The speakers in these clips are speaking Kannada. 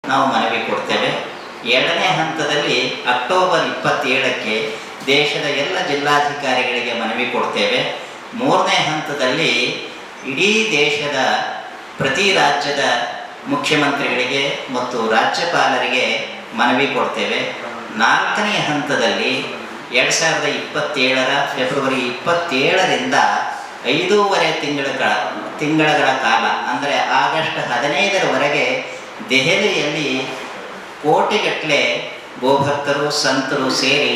ನಾವು ಮನವಿ ಕೊಡ್ತೇವೆ. ಎರಡನೇ ಹಂತದಲ್ಲಿ ಅಕ್ಟೋಬರ್ 27ಕ್ಕೆ ದೇಶದ ಎಲ್ಲ ಜಿಲ್ಲಾಧಿಕಾರಿಗಳಿಗೆ ಮನವಿ ಕೊಡ್ತೇವೆ. ಮೂರನೇ ಹಂತದಲ್ಲಿ ಇಡೀ ದೇಶದ ಪ್ರತಿ ರಾಜ್ಯದ ಮುಖ್ಯಮಂತ್ರಿಗಳಿಗೆ ಮತ್ತು ರಾಜ್ಯಪಾಲರಿಗೆ ಮನವಿ ಕೊಡ್ತೇವೆ. ನಾಲ್ಕನೇ ಹಂತದಲ್ಲಿ 2027 ಫೆಬ್ರವರಿ 27ರಿಂದ 5.5 ತಿಂಗಳ ಕಾಲ ಅಂದರೆ ಆಗಸ್ಟ್ 15ರವರೆಗೆ ದೆಹಲಿಯಲ್ಲಿ ಕೋಟಿಗಟ್ಟಲೆ ಗೋಭಕ್ತರು ಸಂತರು ಸೇರಿ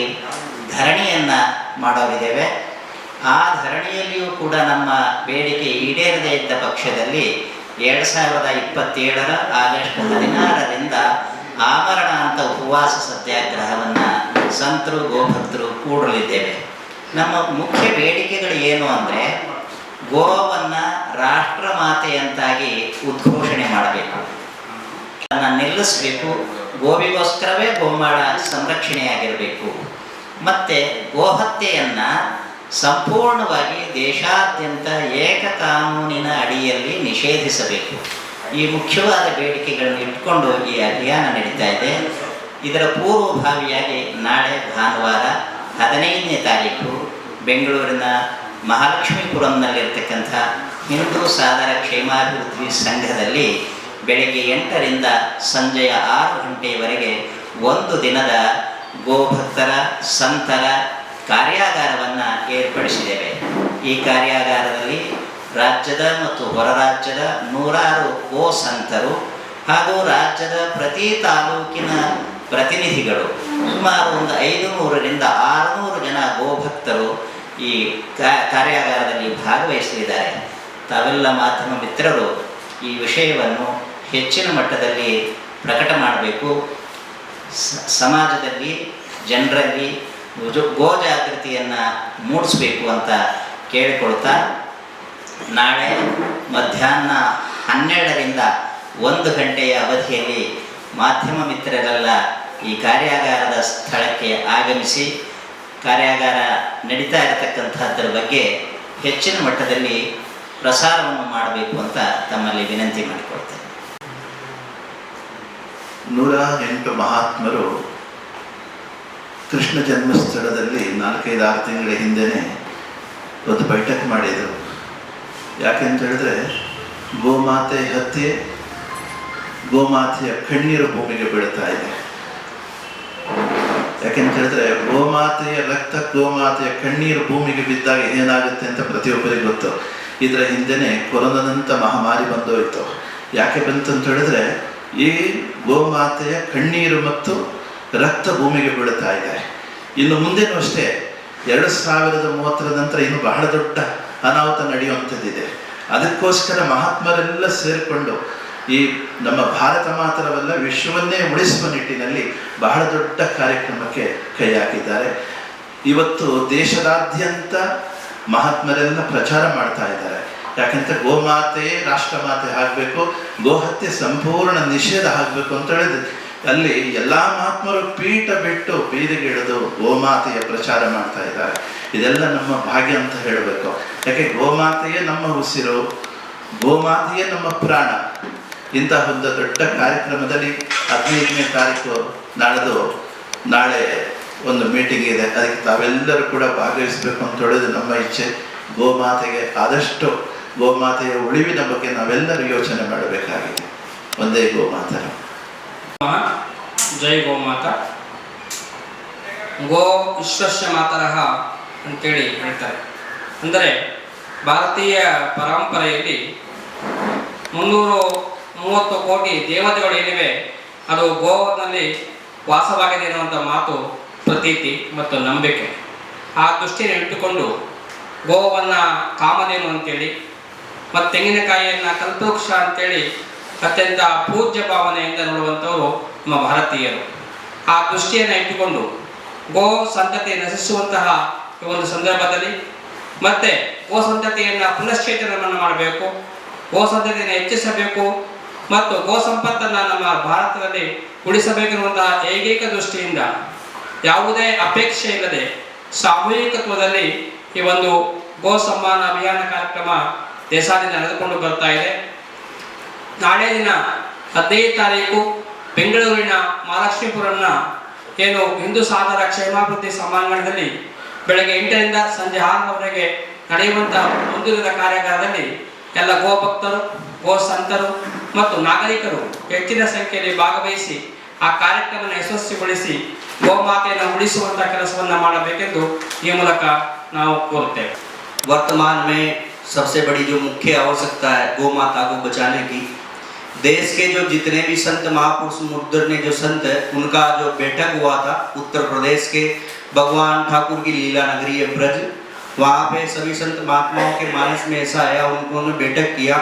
ಧರಣಿಯನ್ನು ಮಾಡೋರಿದ್ದೇವೆ. ಆ ಧರಣಿಯಲ್ಲಿಯೂ ಕೂಡ ನಮ್ಮ ಬೇಡಿಕೆ ಈಡೇರದೇ ಇದ್ದ ಪಕ್ಷದಲ್ಲಿ 2027 ಆಗಸ್ಟ್ 16ರಿಂದ ಆಮರಣ ಅಂತ ಉಪವಾಸ ಸತ್ಯಾಗ್ರಹವನ್ನು ಸಂತರು ಗೋಭಕ್ತರು ಕೂಡಲಿದ್ದೇವೆ. ನಮ್ಮ ಮುಖ್ಯ ಬೇಡಿಕೆಗಳು ಏನು ಅಂದರೆ, ಗೋವನ್ನು ರಾಷ್ಟ್ರ ಮಾತೆಯಂತಾಗಿ ಉದ್ಘೋಷಣೆ ಮಾಡಬೇಕು, ಅದನ್ನು ನಿಲ್ಲಿಸಬೇಕು, ಗೋವಿಗೋಸ್ಕರವೇ ಗೋಮಾಳ ಸಂರಕ್ಷಣೆಯಾಗಿರಬೇಕು, ಮತ್ತು ಗೋಹತ್ಯೆಯನ್ನು ಸಂಪೂರ್ಣವಾಗಿ ದೇಶಾದ್ಯಂತ ಏಕಕಾನೂನಿನ ಅಡಿಯಲ್ಲಿ ನಿಷೇಧಿಸಬೇಕು. ಈ ಮುಖ್ಯವಾದ ಬೇಡಿಕೆಗಳನ್ನು ಇಟ್ಕೊಂಡು ಈ ಅಭಿಯಾನ ನಡೀತಾ ಇದೆ. ಇದರ ಪೂರ್ವಭಾವಿಯಾಗಿ ನಾಳೆ ಭಾನುವಾರ 15ನೇ ತಾರೀಕು ಬೆಂಗಳೂರಿನ ಮಹಾಲಕ್ಷ್ಮೀಪುರಂನಲ್ಲಿರ್ತಕ್ಕಂಥ ಹಿಂದೂ ಸಾದರ ಕ್ಷೇಮಾಭಿವೃದ್ಧಿ ಸಂಘದಲ್ಲಿ ಬೆಳಗ್ಗೆ 8ರಿಂದ ಸಂಜೆಯ 6 ಗಂಟೆಯವರೆಗೆ 1 ದಿನದ ಗೋಭಕ್ತರ ಸಂತರ ಕಾರ್ಯಾಗಾರವನ್ನು ಏರ್ಪಡಿಸಿದ್ದೇವೆ. ಈ ಕಾರ್ಯಾಗಾರದಲ್ಲಿ ರಾಜ್ಯದ ಮತ್ತು ಹೊರ ರಾಜ್ಯದ 100 ಗೋ ಸಂತರು ಹಾಗೂ ರಾಜ್ಯದ ಪ್ರತಿ ತಾಲೂಕಿನ ಪ್ರತಿನಿಧಿಗಳು ಸುಮಾರು ಒಂದು 500ರಿಂದ 600 ಜನ ಗೋಭಕ್ತರು ಈ ಕಾರ್ಯಾಗಾರದಲ್ಲಿ ಭಾಗವಹಿಸಲಿದ್ದಾರೆ. ತಾವೆಲ್ಲ ಮಾಧ್ಯಮ ಮಿತ್ರರು ಈ ವಿಷಯವನ್ನು ಹೆಚ್ಚಿನ ಮಟ್ಟದಲ್ಲಿ ಪ್ರಕಟ ಮಾಡಬೇಕು, ಸಮಾಜದಲ್ಲಿ ಜನರಲ್ಲಿ ಗೋ ಜಾಗೃತಿಯನ್ನು ಮೂಡಿಸಬೇಕು ಅಂತ ಕೇಳಿಕೊಳ್ತಾ, ನಾಳೆ ಮಧ್ಯಾಹ್ನ 12ರಿಂದ 1 ಗಂಟೆಯ ಅವಧಿಯಲ್ಲಿ ಮಾಧ್ಯಮ ಮಿತ್ರರೆಲ್ಲ ಈ ಕಾರ್ಯಾಗಾರದ ಸ್ಥಳಕ್ಕೆ ಆಗಮಿಸಿ ಕಾರ್ಯಾಗಾರ ನಡೀತಾ ಇರತಕ್ಕಂಥದ್ರ ಬಗ್ಗೆ ಹೆಚ್ಚಿನ ಮಟ್ಟದಲ್ಲಿ ಪ್ರಸಾರವನ್ನು ಮಾಡಬೇಕು ಅಂತ ತಮ್ಮಲ್ಲಿ ವಿನಂತಿ ಮಾಡಿಕೊಳ್ತೇನೆ. 108 ಮಹಾತ್ಮರು ಕೃಷ್ಣ ಜನ್ಮಸ್ಥಳದಲ್ಲಿ 4-5-6 ತಿಂಗಳ ಹಿಂದೆಯೇ ಒಂದು ಬೈಠಕ್ ಮಾಡಿದರು. ಯಾಕೆಂತ ಹೇಳಿದ್ರೆ, ಗೋಮಾತೆ ಹತ್ಯೆ, ಗೋಮಾತೆಯ ಕಣ್ಣೀರು ಭೂಮಿಗೆ ಬೀಳ್ತಾ ಇದೆ. ಯಾಕೆಂತ ಹೇಳಿದ್ರೆ, ಗೋಮಾತೆಯ ರಕ್ತ, ಗೋಮಾತೆಯ ಕಣ್ಣೀರು ಭೂಮಿಗೆ ಬಿದ್ದಾಗ ಏನಾಗುತ್ತೆ ಅಂತ ಪ್ರತಿಯೊಬ್ಬರಿಗೆ ಗೊತ್ತು. ಇದರ ಹಿಂದೆನೇ ಕೊರೋನಾದಂಥ ಮಹಾಮಾರಿ ಬಂದೋಯ್ತು. ಯಾಕೆ ಬಂತು ಅಂತ ಹೇಳಿದ್ರೆ, ಈ ಗೋಮಾತೆಯ ಕಣ್ಣೀರು ಮತ್ತು ರಕ್ತ ಭೂಮಿಗೆ ಬೀಳ್ತಾ ಇದೆ. ಇನ್ನು ಮುಂದೆನೂ ಅಷ್ಟೇ 2030 ನಂತರ ಇನ್ನು ಬಹಳ ದೊಡ್ಡ ಅನಾಹುತ ನಡೆಯುವಂಥದ್ದಿದೆ. ಅದಕ್ಕೋಸ್ಕರ ಮಹಾತ್ಮರೆಲ್ಲ ಸೇರಿಕೊಂಡು ಈ ನಮ್ಮ ಭಾರತ ಮಾತ್ರವಲ್ಲ ವಿಶ್ವವನ್ನೇ ಉಳಿಸುವ ನಿಟ್ಟಿನಲ್ಲಿ ಬಹಳ ದೊಡ್ಡ ಕಾರ್ಯಕ್ರಮಕ್ಕೆ ಕೈ ಹಾಕಿದ್ದಾರೆ. ಇವತ್ತು ದೇಶದಾದ್ಯಂತ ಮಹಾತ್ಮರೆಲ್ಲ ಪ್ರಚಾರ ಮಾಡ್ತಾ ಇದ್ದಾರೆ. ಯಾಕೆಂತ ಗೋಮಾತೆಯೇ ರಾಷ್ಟ್ರಮಾತೆ ಆಗಬೇಕು, ಗೋಹತ್ಯೆ ಸಂಪೂರ್ಣ ನಿಷೇಧ ಆಗಬೇಕು ಅಂತ ಹೇಳಿದ್ರೆ ಅಲ್ಲಿ ಎಲ್ಲ ಮಹಾತ್ಮರು ಪೀಠ ಬಿಟ್ಟು ಬೀದಿಗಿಳಿದು ಗೋಮಾತೆಯ ಪ್ರಚಾರ ಮಾಡ್ತಾ ಇದ್ದಾರೆ. ಇದೆಲ್ಲ ನಮ್ಮ ಭಾಗ್ಯ ಅಂತ ಹೇಳಬೇಕು. ಯಾಕೆ ಗೋಮಾತೆಯೇ ನಮ್ಮ ಉಸಿರು, ಗೋಮಾತೆಯೇ ನಮ್ಮ ಪ್ರಾಣ. ಇಂತಹ ಒಂದು ದೊಡ್ಡ ಕಾರ್ಯಕ್ರಮದಲ್ಲಿ 15ನೇ ತಾರೀಕು ನಾಳೆ ಒಂದು ಮೀಟಿಂಗ್ ಇದೆ. ಅದಕ್ಕೆ ತಾವೆಲ್ಲರೂ ಕೂಡ ಭಾಗವಹಿಸಬೇಕು ಅಂತ ಹೇಳೋದು ನಮ್ಮ ಇಚ್ಛೆ. ಗೋಮಾತೆಗೆ ಆದಷ್ಟು ಗೋಮಾತೆಯ ಉಳಿವಿನ ಬಗ್ಗೆ ನಾವೆಲ್ಲರೂ ಯೋಚನೆ ಮಾಡಬೇಕಾಗಿದೆ. ಒಂದೇ ಗೋಮಾತೆ. ಜೈ ಗೋಮಾತಾ. ಗೋ ವಿಶ್ವಸ್ಯ ಮಾತರಃ ಅಂತೇಳಿ ಹೇಳ್ತಾರೆ. ಅಂದರೆ ಭಾರತೀಯ ಪರಂಪರೆಯಲ್ಲಿ 330 ಕೋಟಿ ದೇವತೆಗಳು ಏನಿವೆ ಅದು ಗೋವಿನಲ್ಲಿ ವಾಸವಾಗಿದೆ ಎನ್ನುವಂಥ ಮಾತು ಪ್ರತೀತಿ ಮತ್ತು ನಂಬಿಕೆ. ಆ ದೃಷ್ಟಿಯನ್ನು ಇಟ್ಟುಕೊಂಡು ಗೋವನ್ನು ಕಾಮಧೇನು ಅಂತೇಳಿ ಮತ್ತು ತೆಂಗಿನಕಾಯಿಯನ್ನು ಕಲ್ಪವೃಕ್ಷ ಅಂತೇಳಿ ಅತ್ಯಂತ ಪೂಜ್ಯ ಭಾವನೆಯಿಂದ ನೋಡುವಂಥವರು ನಮ್ಮ ಭಾರತೀಯರು. ಆ ದೃಷ್ಟಿಯನ್ನು ಇಟ್ಟುಕೊಂಡು ಗೋ ಸಂತತಿ ನಶಿಸುವಂತಹ ಈ ಒಂದು ಸಂದರ್ಭದಲ್ಲಿ ಮತ್ತೆ ಗೋ ಸಂತತಿಯನ್ನು ಪುನಶ್ಚೇತನವನ್ನು ಮಾಡಬೇಕು, ಗೋ ಸಂತತಿಯನ್ನು ಹೆಚ್ಚಿಸಬೇಕು ಮತ್ತು ಗೋ ಸಂಪತ್ತನ್ನು ನಮ್ಮ ಭಾರತದಲ್ಲಿ ಉಳಿಸಬೇಕೆನ್ನುವಂತಹ ಏಕೈಕ ದೃಷ್ಟಿಯಿಂದ ಯಾವುದೇ ಅಪೇಕ್ಷೆ ಇಲ್ಲದೆ ಸಾಮೂಹಿಕತ್ವದಲ್ಲಿ ಈ ಒಂದು ಗೋ ಸಮ್ಮಾನ ಅಭಿಯಾನ ಕಾರ್ಯಕ್ರಮ ದೇಶಾದ್ಯಂತ ನಡೆದುಕೊಂಡು ಬರ್ತಾ ಇದೆ. ನಾಳೆ ದಿನ 15 ತಾರೀಕು ಬೆಂಗಳೂರಿನ ಮಹಾಲಕ್ಷ್ಮೀಪುರಂನ ಏನು ಹಿಂದೂ ಸಾಧರ ಕ್ಷೇಮಾಭಿವೃದ್ಧಿ ಸಮ್ಮಾನದಲ್ಲಿ ಬೆಳಗ್ಗೆ 8ರಿಂದ ಸಂಜೆ 6ರವರೆಗೆ ನಡೆಯುವಂಥ ಮುಂದುವರಿದ ಕಾರ್ಯಾಗಾರದಲ್ಲಿ ಎಲ್ಲ ಗೋಭಕ್ತರು, ಗೋ ಸಂತರು ಮತ್ತು ನಾಗರಿಕರು ಹೆಚ್ಚಿನ ಸಂಖ್ಯೆಯಲ್ಲಿ ಭಾಗವಹಿಸಿ ಆ ಕಾರ್ಯಕ್ರಮವನ್ನು ಯಶಸ್ವಿಗೊಳಿಸಿ ಗೋಮಾತೆಯನ್ನು ಉಳಿಸುವಂಥ ಕೆಲಸವನ್ನು ಮಾಡಬೇಕೆಂದು ಈ ಮೂಲಕ ನಾವು ಕೋರುತ್ತೇವೆ. वर्तमान में सबसे बड़ी जो मुख्य आवश्यकता है गौ माता को बचाने की, देश के जो जितने भी संत महापुरुष मुद्दरने जो संत है उनका जो बैठक हुआ था उत्तर प्रदेश के भगवान ठाकुर की लीला नगरी है ब्रज, वहाँ पे सभी संत महात्माओं के मानस में ऐसा आया, उन्होंने बैठक किया.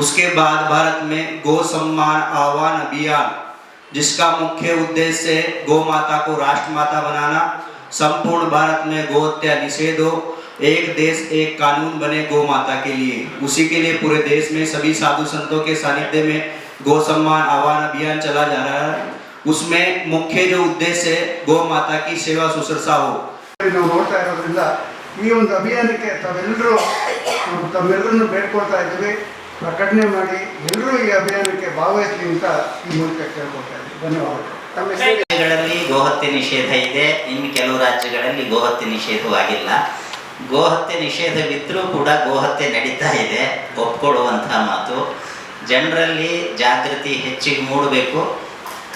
उसके बाद भारत में गौ सम्मान आह्वान अभियान, जिसका मुख्य उद्देश्य है गौ माता को राष्ट्र माता बनाना, संपूर्ण भारत में गौ हत्या निषेध हो, एक देश एक कानून बने गौ माता के लिए. उसी के लिए पूरे देश में सभी साधु संतों के सानिध्य में गौ सम्मान आह्वान अभियान चला जा रहा है. उसमें मुख्य जो उद्देश्य है गौ माता की सेवा शुश्रूषा हो. ನಾವು ನೋಡ್ತಾ ಇರೋದ್ರಿಂದ ಈ ಒಂದು ಅಭಿಯಾನಕ್ಕೆ ತಮ್ಮೆಲ್ಲರನ್ನು ಬೇಡ್ಕೊಳ್ತಾ ಇದ್ದೀವಿ, ಪ್ರಕಟಣೆ ಮಾಡಿ ಎಲ್ಲರೂ ಈ ಅಭಿಯಾನಕ್ಕೆ ಭಾಗವಹಿಸಲಿ ಅಂತ ಈ ಮೂಲಕ ಕೇಳ್ಕೊಳ್ತಾ ಇದ್ದೀವಿ. ಧನ್ಯವಾದಗಳು. ರಾಜ್ಯಗಳಲ್ಲಿ ಗೋಹತ್ಯೆ ನಿಷೇಧ ಇದೆ, ಇನ್ನು ಕೆಲವು ರಾಜ್ಯಗಳಲ್ಲಿ ಗೋಹತ್ಯೆ ನಿಷೇಧವಾಗಿಲ್ಲ. ಗೋಹತ್ಯೆ ನಿಷೇಧವಿದ್ದರೂ ಕೂಡ ಗೋಹತ್ಯೆ ನಡೀತಾ ಇದೆ, ಒಪ್ಕೊಳ್ಳುವಂಥ ಮಾತು. ಜನರಲ್ಲಿ ಜಾಗೃತಿ ಹೆಚ್ಚಿಗೆ ಮೂಡಬೇಕು.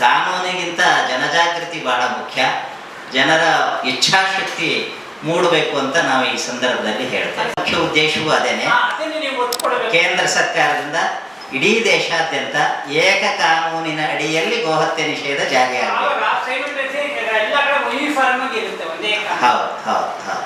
ಕಾನೂನಿಗಿಂತ ಜನಜಾಗೃತಿ ಬಹಳ ಮುಖ್ಯ. ಜನರ ಇಚ್ಛಾಶಕ್ತಿ ಮೂಡಬೇಕು ಅಂತ ನಾವು ಈ ಸಂದರ್ಭದಲ್ಲಿ ಹೇಳ್ತೇವೆ. ಮುಖ್ಯ ಉದ್ದೇಶವೂ ಅದೇನೆ. ಕೇಂದ್ರ ಸರ್ಕಾರದಿಂದ ಇಡೀ ದೇಶಾದ್ಯಂತ ಏಕ ಕಾನೂನಿನ ಅಡಿಯಲ್ಲಿ ಗೋಹತ್ಯೆ ನಿಷೇಧ ಜಾರಿಯಾಗಬೇಕು. ಹೌದು ಹೌದು ಹೌದು.